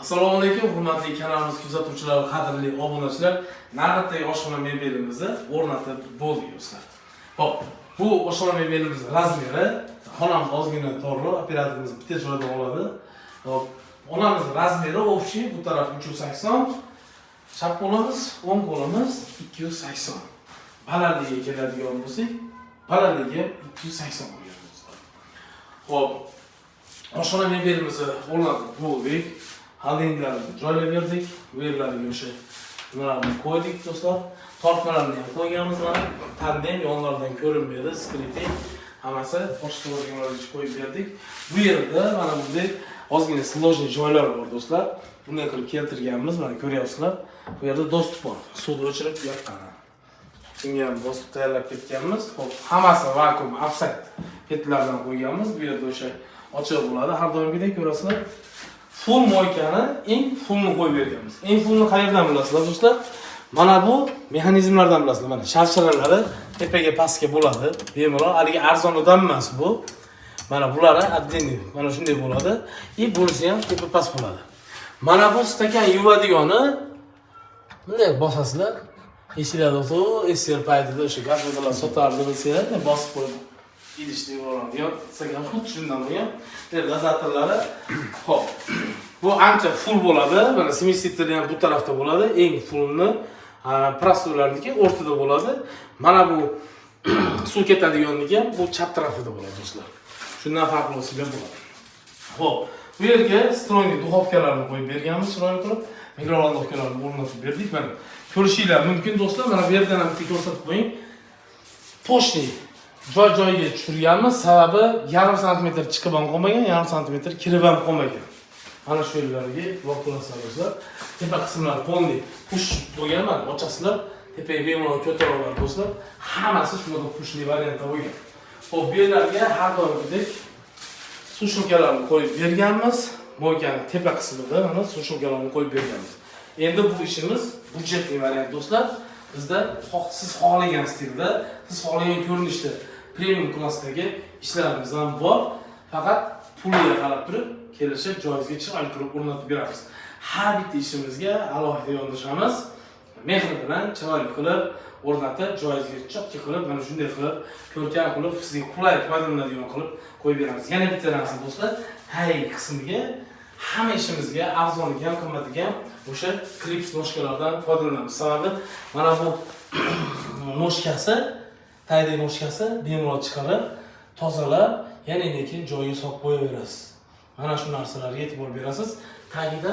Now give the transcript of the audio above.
Assalomu alaykum, hurmatli kanalimiz kuzatuvchilari, qadrli obunachilar. Navbatdagi oshxona mebelimizni o'rnatib bo'ldik do'stlar. Xo'p, bu oshxona mebelimiz razmeri xonamiz ozgina to'g'ri, operatorimiz bitta joyda oladi. Xo'p, onamiz razmeri общий bu taraf 380, chap qo'limiz, o'ng qo'limiz 280. Balandligiga keladigan bo'lsak, balandligi 280 bo'lgan do'stlar. Xo'p, oshxona mebelimizni o'rnatib bo'ldik. Holdinglarni joylab berdik. Bu yerlarga o'sha nimalarni qo'ydik do'stlar. Tortmalarni ham qo'yganmiz mana. Tandem yonlardan ko'rinmaydi, skritting hammasi boshqalarga qo'yib berdik. Bu yerda mana bunday ozgina sложный joylar bor do'stlar. Bunday qilib keltirganmiz, mana ko'ryapsizlar. Bu yerda dostуп bor. Suvni o'chirib yoqqan. Shunga ham dostуп tayyorlab ketganmiz. Xo'p, hammasi vakuum offset petlardan qo'yganmiz. Bu yerda o'sha ochiq bo'ladi. Har doimgidek ko'rasizlar. Full moykani eng fullni qo'yib berganmiz. Eng fullni qayerdan bilasizlar do'stlar? Mana bu mexanizmlardan bilasizlar. Mana sharshiralari tepaga pastga bo'ladi. Bemalol haligi arzonidan emas bu. Mana bulari отдельный, mana shunday bo'ladi. Bunisi ham tepa past bo'ladi. Mana bu stakan yuvadigani bunday bosasizlar. Esinglarda bo'lsa, SR paytida o'sha gazetalar sotardi bilsanglar, bosib qo'yib idishni yuboradigan stakan xuddi shundan bo'lgan. Dozatorlari. Xo'p. Bu ancha full bo'ladi. Mana semistitri ham bu tarafda bo'ladi. Eng fullni prostoylarniki o'rtada bo'ladi. Mana bu suv ketadiganligi ham bu chap tarafida bo'ladi do'stlar. Shundan farqli usullar bo'ladi. Xo'p, bu yerga strongli duxovkalarni qo'yib berganmiz, chiroyli qilib mikrovalnovkalarni o'rnatib berdik. Mana ko'rishinglar mumkin do'stlar. Mana bu yerdan ham bitta ko'rsatib qo'ying. Toshli joy-joyiga tushirganmiz. Sababi 0,5 santimetr chiqib ham qolmagan, 0,5 santimetr kirib ham qolmagan. Mana shu yerlarga guvoh bo'lasizlar. Tepa qismlar polni push bo'lgan, mana ochasizlar. Tepaga bemalol ko'tara oladi do'stlar. Hammasi shunday pushli variantda bo'lgan. Xo'p, bu yerlarga har doimgidek suv shumkalarni qo'yib berganmiz. Mo'ykani tepa qismida mana suv shumkalarni qo'yib berganmiz. Endi bu ishimiz budjetli variant do'stlar. Bizda siz xohlagan stilda, siz xohlagan ko'rinishda premium klassdagi ishlarimiz ham bor. Faqat puliga qarab turib kelishib joyizga chiqib qilib o'rnatib beramiz. Har bitta ishimizga alohida yondashamiz. Mehr bilan chiroyli qilib o'rnatib, joyizga chotki qilib, mana shunday qilib, ko'rkam qilib, sizga qulay foydalanadigan qilib qo'yib beramiz. Yana bitta narsa do'stlar, tag qismiga hamma ishimizga arzoniga ham qimmatiga ham o'sha klips noshkalardan foydalanamiz. Sababi mana bu noshkasi, tagdagi noshkasi bemalol chiqarib, tozalab, yana keyin joyiga solib qo'yaverasiz. Mana shu narsalarga e'tibor berasiz. Tagida